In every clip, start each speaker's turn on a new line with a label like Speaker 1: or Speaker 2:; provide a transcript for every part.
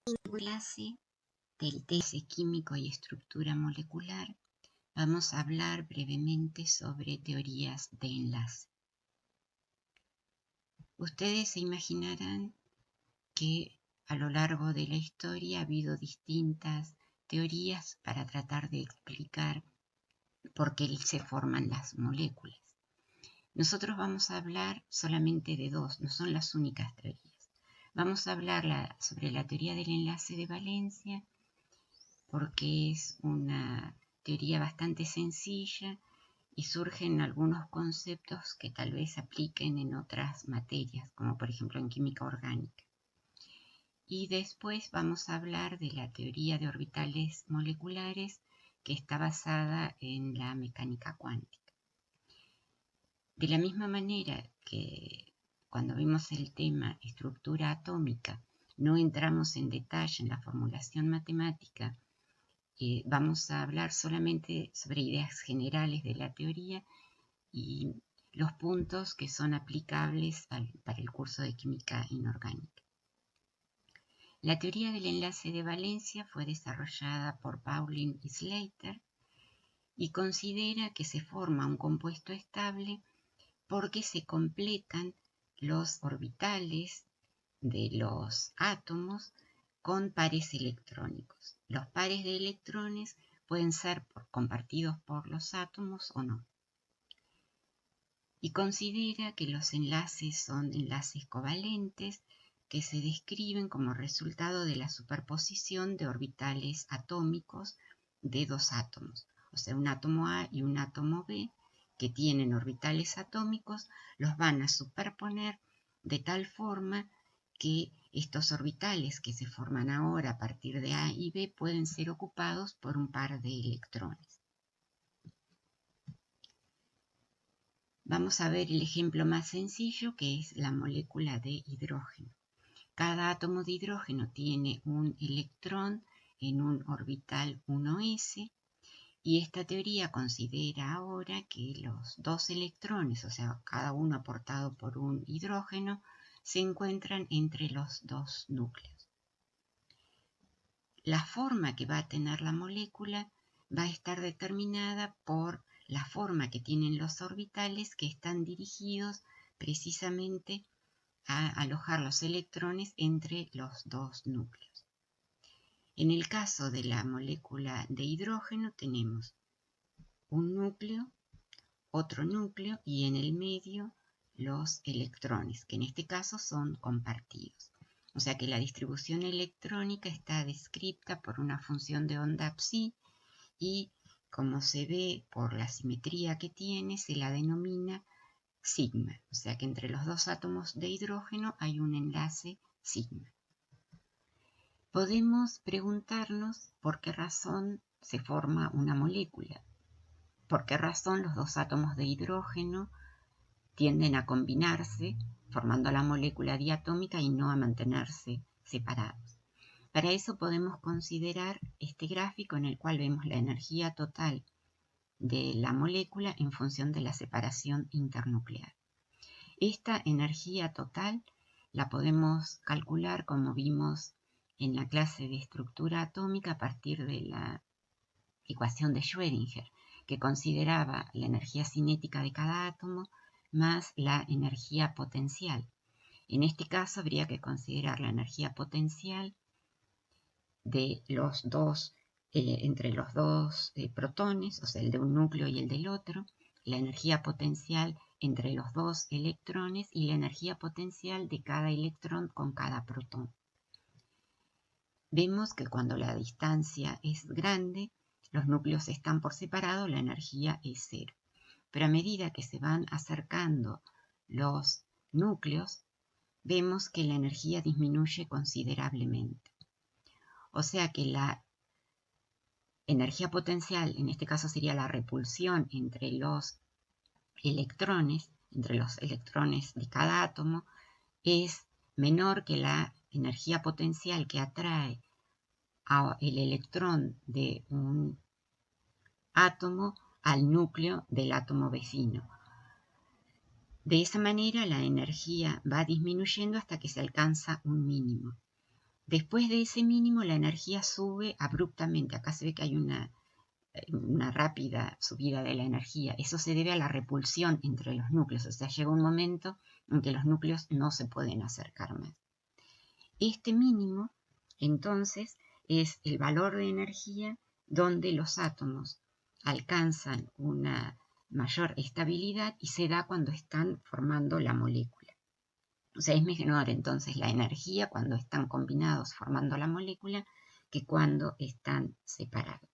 Speaker 1: Clase del test químico y estructura molecular, vamos a hablar brevemente sobre teorías de enlace. Ustedes se imaginarán que a lo largo de la historia ha habido distintas teorías para tratar de explicar por qué se forman las moléculas. Nosotros vamos a hablar solamente de dos, no son las únicas teorías. Vamos a hablar sobre la teoría del enlace de valencia, porque es una teoría bastante sencilla y surgen algunos conceptos que tal vez apliquen en otras materias, como por ejemplo en química orgánica. Y después vamos a hablar de la teoría de orbitales moleculares, que está basada en la mecánica cuántica. De la misma manera que cuando vimos el tema estructura atómica, no entramos en detalle en la formulación matemática, vamos a hablar solamente sobre ideas generales de la teoría y los puntos que son aplicables para el curso de química inorgánica. La teoría del enlace de valencia fue desarrollada por Pauling y Slater y considera que se forma un compuesto estable porque se completan los orbitales de los átomos con pares electrónicos. Los pares de electrones pueden ser compartidos por los átomos o no. Y considera que los enlaces son enlaces covalentes que se describen como resultado de la superposición de orbitales atómicos de dos átomos. O sea, un átomo A y un átomo B que tienen orbitales atómicos, los van a superponer de tal forma que estos orbitales que se forman ahora a partir de A y B pueden ser ocupados por un par de electrones. Vamos a ver el ejemplo más sencillo, que es la molécula de hidrógeno. Cada átomo de hidrógeno tiene un electrón en un orbital 1s, y esta teoría considera ahora que los dos electrones, o sea, cada uno aportado por un hidrógeno, se encuentran entre los dos núcleos. La forma que va a tener la molécula va a estar determinada por la forma que tienen los orbitales que están dirigidos precisamente a alojar los electrones entre los dos núcleos. En el caso de la molécula de hidrógeno tenemos un núcleo, otro núcleo y en el medio los electrones, que en este caso son compartidos. O sea que la distribución electrónica está descrita por una función de onda psi y, como se ve por la simetría que tiene, se la denomina sigma. O sea que entre los dos átomos de hidrógeno hay un enlace sigma. Podemos preguntarnos por qué razón se forma una molécula. ¿Por qué razón los dos átomos de hidrógeno tienden a combinarse, formando la molécula diatómica y no a mantenerse separados? Para eso podemos considerar este gráfico en el cual vemos la energía total de la molécula en función de la separación internuclear. Esta energía total la podemos calcular, como vimos en la clase de estructura atómica, a partir de la ecuación de Schrödinger, que consideraba la energía cinética de cada átomo más la energía potencial. En este caso habría que considerar la energía potencial de los dos, entre los dos protones, o sea, el de un núcleo y el del otro, la energía potencial entre los dos electrones y la energía potencial de cada electrón con cada protón. Vemos que cuando la distancia es grande, los núcleos están por separado, la energía es cero. Pero a medida que se van acercando los núcleos, vemos que la energía disminuye considerablemente. O sea que la energía potencial, en este caso sería la repulsión entre los electrones de cada átomo, es menor que la energía potencial que atrae el electrón de un átomo al núcleo del átomo vecino. De esa manera la energía va disminuyendo hasta que se alcanza un mínimo. Después de ese mínimo, la energía sube abruptamente. Acá se ve que hay una rápida subida de la energía. Eso se debe a la repulsión entre los núcleos. O sea, llega un momento en que los núcleos no se pueden acercar más. Este mínimo, entonces, es el valor de energía donde los átomos alcanzan una mayor estabilidad y se da cuando están formando la molécula. O sea, es menor entonces la energía cuando están combinados formando la molécula que cuando están separados.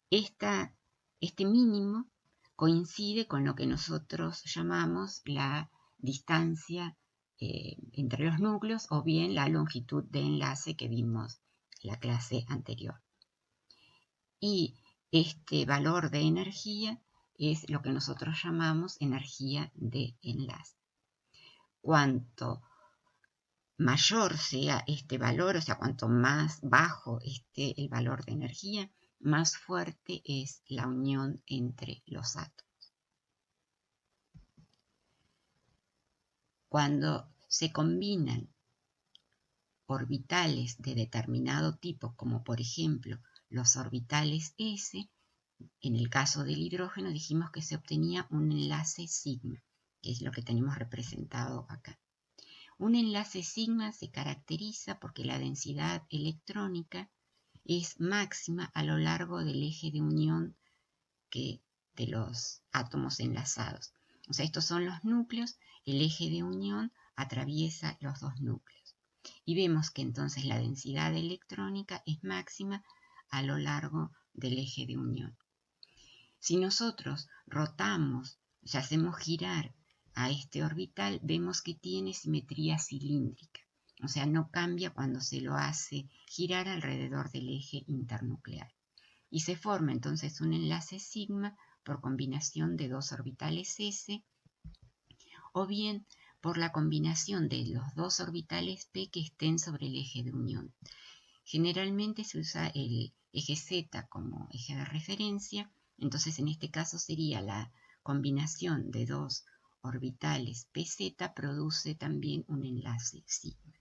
Speaker 1: Este mínimo coincide con lo que nosotros llamamos la distancia entre los núcleos o bien la longitud de enlace que vimos en la clase anterior. Y este valor de energía es lo que nosotros llamamos energía de enlace. Cuanto mayor sea este valor, o sea, cuanto más bajo esté el valor de energía, más fuerte es la unión entre los átomos. Cuando se combinan orbitales de determinado tipo, como por ejemplo los orbitales S, en el caso del hidrógeno dijimos que se obtenía un enlace sigma, que es lo que tenemos representado acá. Un enlace sigma se caracteriza porque la densidad electrónica es máxima a lo largo del eje de unión de los átomos enlazados. O sea, estos son los núcleos, el eje de unión atraviesa los dos núcleos. Y vemos que entonces la densidad electrónica es máxima a lo largo del eje de unión. Si nosotros rotamos, o sea, hacemos girar a este orbital, vemos que tiene simetría cilíndrica. O sea, no cambia cuando se lo hace girar alrededor del eje internuclear. Y se forma entonces un enlace sigma por combinación de dos orbitales S o bien por la combinación de los dos orbitales P que estén sobre el eje de unión. Generalmente se usa el eje Z como eje de referencia, entonces en este caso sería la combinación de dos orbitales PZ produce también un enlace sigma.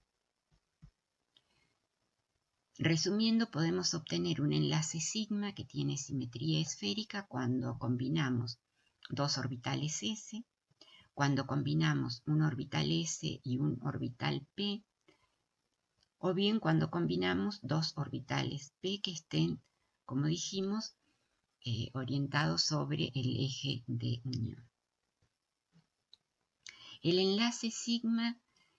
Speaker 1: Resumiendo, podemos obtener un enlace sigma que tiene simetría esférica cuando combinamos dos orbitales S, cuando combinamos un orbital S y un orbital P, o bien cuando combinamos dos orbitales P que estén, como dijimos, orientados sobre el eje de unión. El enlace sigma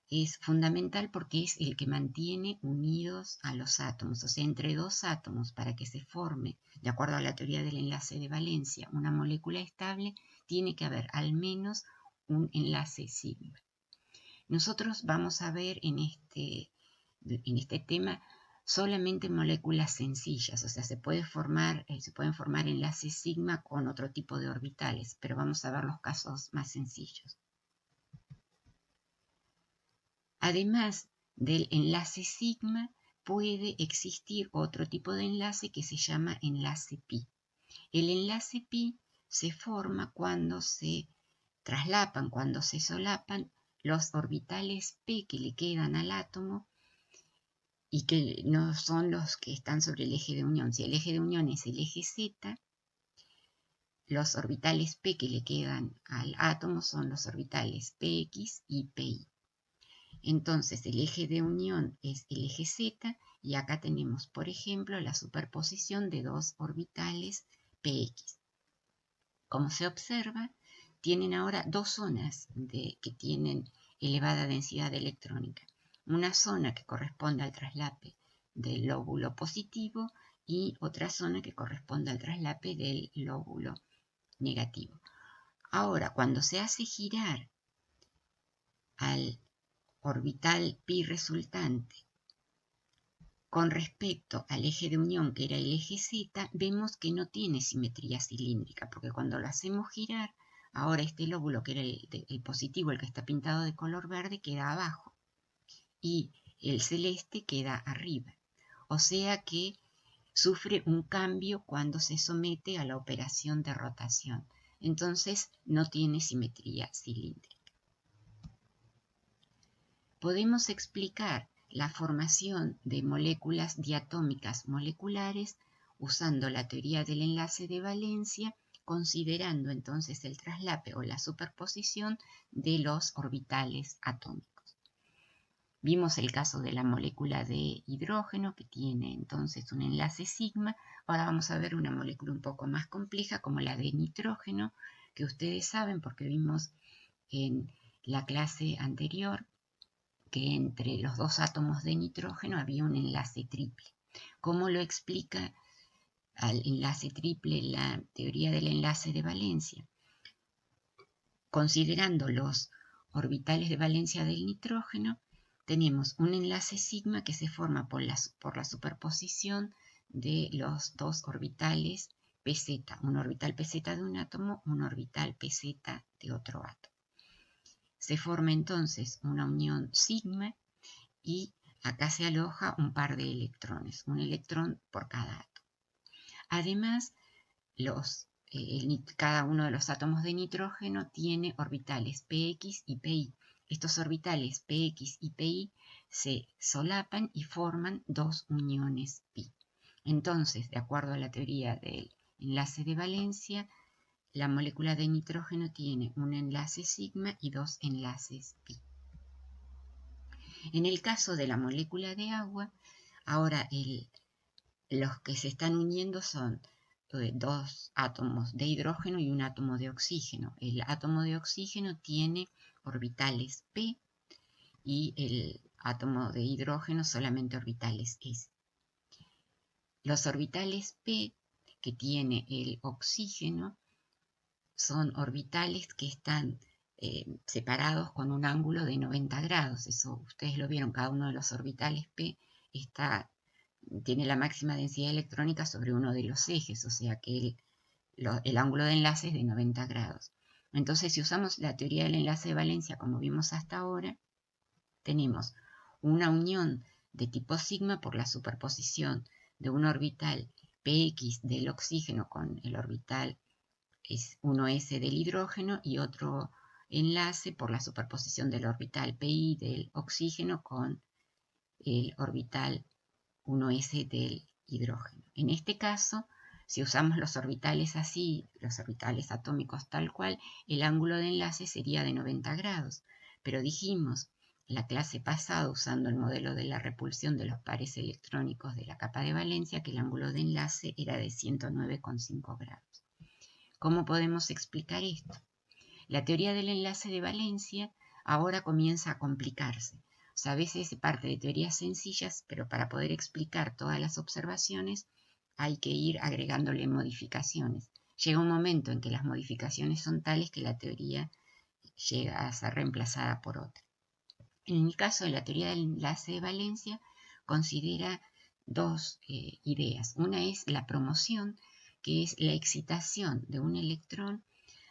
Speaker 1: es fundamental porque es el que mantiene unidos a los átomos, o sea, entre dos átomos, para que se forme, de acuerdo a la teoría del enlace de valencia, una molécula estable, tiene que haber al menos un enlace sigma. Nosotros vamos a ver en este tema solamente moléculas sencillas, o sea, se pueden formar enlaces sigma con otro tipo de orbitales, pero vamos a ver los casos más sencillos. Además del enlace sigma, puede existir otro tipo de enlace que se llama enlace pi. El enlace pi se forma cuando se traslapan, cuando se solapan los orbitales P que le quedan al átomo y que no son los que están sobre el eje de unión. Si el eje de unión es el eje Z, los orbitales P que le quedan al átomo son los orbitales Px y Pi. Entonces el eje de unión es el eje Z y acá tenemos, por ejemplo, la superposición de dos orbitales Px. Como se observa, tienen ahora dos zonas que tienen elevada densidad electrónica. Una zona que corresponde al traslape del lóbulo positivo y otra zona que corresponde al traslape del lóbulo negativo. Ahora, cuando se hace girar al orbital pi resultante con respecto al eje de unión, que era el eje Z, vemos que no tiene simetría cilíndrica, porque cuando lo hacemos girar, ahora este lóbulo, que era el positivo, el que está pintado de color verde, queda abajo, y el celeste queda arriba. O sea que sufre un cambio cuando se somete a la operación de rotación. Entonces no tiene simetría cilíndrica. podemos explicar la formación de moléculas diatómicas moleculares usando la teoría del enlace de valencia, considerando entonces el traslape o la superposición de los orbitales atómicos. Vimos el caso de la molécula de hidrógeno, que tiene entonces un enlace sigma. Ahora vamos a ver una molécula un poco más compleja, como la de nitrógeno, que ustedes saben porque vimos en la clase anterior que entre los dos átomos de nitrógeno había un enlace triple. ¿Cómo lo explica al enlace triple la teoría del enlace de valencia? Considerando los orbitales de valencia del nitrógeno, tenemos un enlace sigma que se forma por la superposición de los dos orbitales pz, un orbital pz de un átomo, un orbital pz de otro átomo. Se forma entonces una unión sigma y acá se aloja un par de electrones, un electrón por cada átomo. Además, cada uno de los átomos de nitrógeno tiene orbitales px y pi. Estos orbitales px y pi se solapan y forman dos uniones pi. Entonces, de acuerdo a la teoría del enlace de valencia, la molécula de nitrógeno tiene un enlace sigma y dos enlaces pi. En el caso de la molécula de agua, ahora los que se están uniendo son dos átomos de hidrógeno y un átomo de oxígeno. El átomo de oxígeno tiene orbitales p y el átomo de hidrógeno solamente orbitales s. Los orbitales p que tiene el oxígeno son orbitales que están separados con un ángulo de 90 grados. Eso ustedes lo vieron, cada uno de los orbitales p tiene la máxima densidad electrónica sobre uno de los ejes, o sea que el ángulo de enlace es de 90 grados. Entonces, si usamos la teoría del enlace de valencia como vimos hasta ahora, tenemos una unión de tipo sigma por la superposición de un orbital px del oxígeno con el orbital 1s del hidrógeno y otro enlace por la superposición del orbital pi del oxígeno con el orbital 1s del hidrógeno. En este caso, si usamos los orbitales así, los orbitales atómicos tal cual, el ángulo de enlace sería de 90 grados. Pero dijimos en la clase pasada, usando el modelo de la repulsión de los pares electrónicos de la capa de valencia, que el ángulo de enlace era de 109,5 grados. ¿Cómo podemos explicar esto? La teoría del enlace de valencia ahora comienza a complicarse. O sea, a veces se parte de teorías sencillas, pero para poder explicar todas las observaciones hay que ir agregándole modificaciones. Llega un momento en que las modificaciones son tales que la teoría llega a ser reemplazada por otra. En el caso de la teoría del enlace de valencia, considera dos ideas. Una es la promoción, que es la excitación de un electrón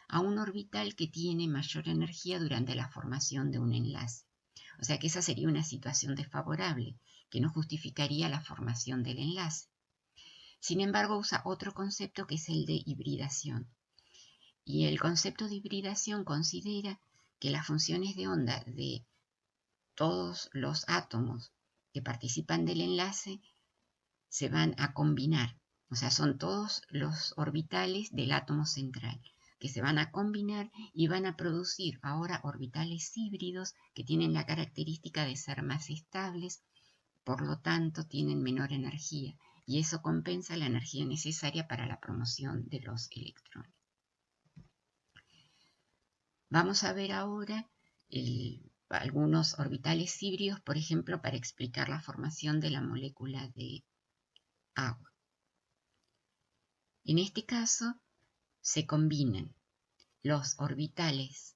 Speaker 1: a un orbital que tiene mayor energía durante la formación de un enlace. O sea que esa sería una situación desfavorable, que no justificaría la formación del enlace. Sin embargo, usa otro concepto que es el de hibridación. Y el concepto de hibridación considera que las funciones de onda de todos los átomos que participan del enlace se van a combinar. O sea, son todos los orbitales del átomo central que se van a combinar y van a producir ahora orbitales híbridos que tienen la característica de ser más estables, por lo tanto tienen menor energía, y eso compensa la energía necesaria para la promoción de los electrones. Vamos a ver ahora algunos orbitales híbridos, por ejemplo, para explicar la formación de la molécula de agua. En este caso, se combinan los orbitales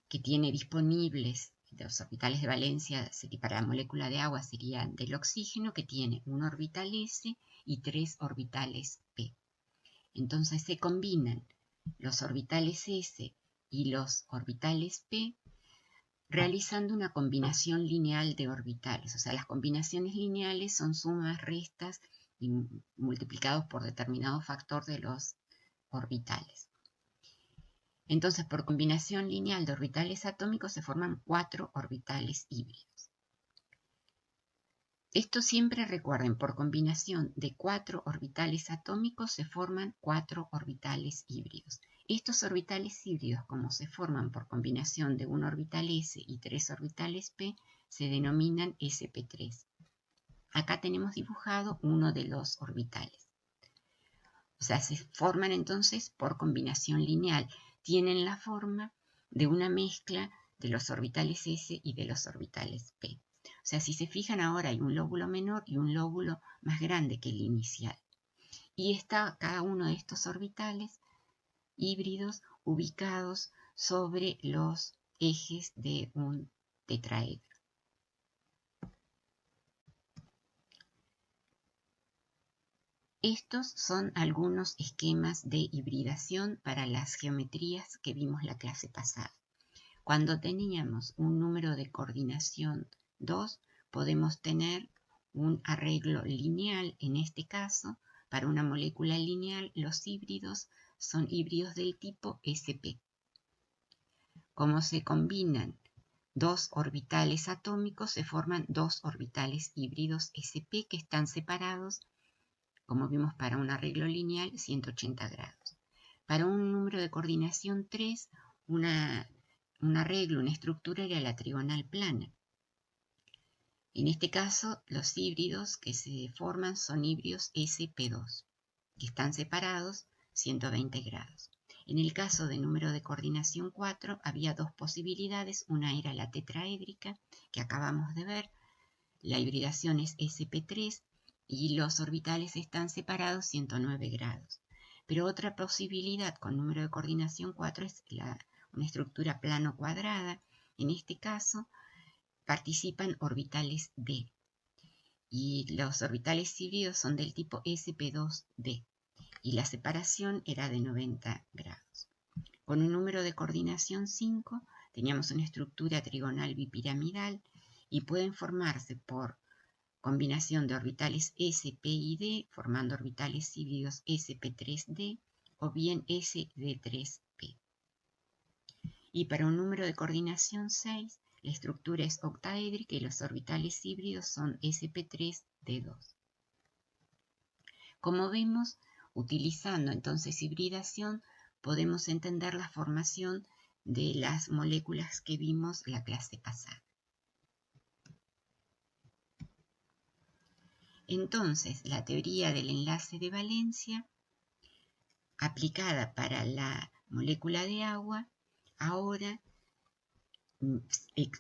Speaker 1: que tiene disponibles, los orbitales de valencia para la molécula de agua serían del oxígeno, que tiene un orbital s y tres orbitales p. Entonces se combinan los orbitales s y los orbitales p realizando una combinación lineal de orbitales. O sea, las combinaciones lineales son sumas, restas y multiplicados por determinado factor de los orbitales. Entonces, por combinación lineal de orbitales atómicos se forman 4 orbitales híbridos. Esto siempre recuerden, por combinación de 4 orbitales atómicos se forman 4 orbitales híbridos. Estos orbitales híbridos, como se forman por combinación de un orbital s y 3 orbitales p, se denominan sp3. Acá tenemos dibujado uno de los orbitales. O sea, se forman entonces por combinación lineal. Tienen la forma de una mezcla de los orbitales s y de los orbitales p. O sea, si se fijan ahora hay un lóbulo menor y un lóbulo más grande que el inicial. Y está cada uno de estos orbitales híbridos ubicados sobre los ejes de un tetraedro. Estos son algunos esquemas de hibridación para las geometrías que vimos la clase pasada. Cuando teníamos un número de coordinación 2, podemos tener un arreglo lineal. En este caso, para una molécula lineal, los híbridos son híbridos del tipo sp. Como se combinan dos orbitales atómicos, se forman dos orbitales híbridos sp que están separados, como vimos para un arreglo lineal, 180 grados. Para un número de coordinación 3, un arreglo, una estructura era la trigonal plana. En este caso, los híbridos que se forman son híbridos sp2, que están separados 120 grados. En el caso de número de coordinación 4, había dos posibilidades. Una era la tetraédrica, que acabamos de ver. La hibridación es sp3 y los orbitales están separados 109 grados. Pero otra posibilidad con número de coordinación 4 es una estructura plano cuadrada. En este caso participan orbitales d y los orbitales híbridos son del tipo sp2d y la separación era de 90 grados. Con un número de coordinación 5 teníamos una estructura trigonal bipiramidal y pueden formarse por combinación de orbitales s, p y d, formando orbitales híbridos sp3d o bien sd3p. Y para un número de coordinación 6, la estructura es octaédrica y los orbitales híbridos son sp3d2. Como vemos, utilizando entonces hibridación, podemos entender la formación de las moléculas que vimos la clase pasada. Entonces, la teoría del enlace de valencia, aplicada para la molécula de agua, ahora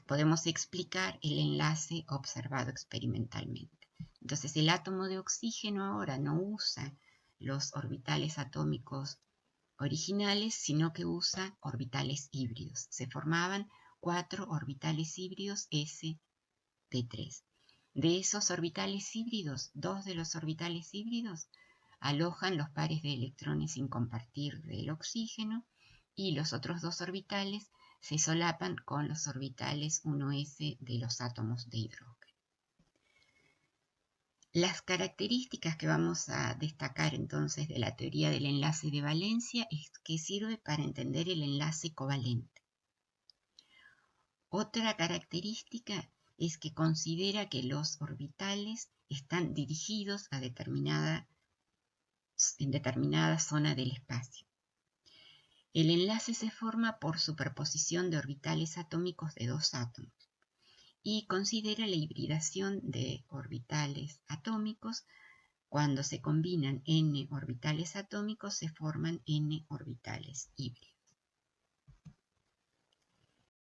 Speaker 1: podemos explicar el enlace observado experimentalmente. Entonces, el átomo de oxígeno ahora no usa los orbitales atómicos originales, sino que usa orbitales híbridos. Se formaban 4 orbitales híbridos sp3. De esos orbitales híbridos, 2 de los orbitales híbridos alojan los pares de electrones sin compartir del oxígeno y los otros 2 orbitales se solapan con los orbitales 1s de los átomos de hidrógeno. Las características que vamos a destacar entonces de la teoría del enlace de valencia es que sirve para entender el enlace covalente. Otra característica es que considera que los orbitales están dirigidos a en determinada zona del espacio. El enlace se forma por superposición de orbitales atómicos de dos átomos y considera la hibridación de orbitales atómicos. Cuando se combinan n orbitales atómicos se forman n orbitales híbridos.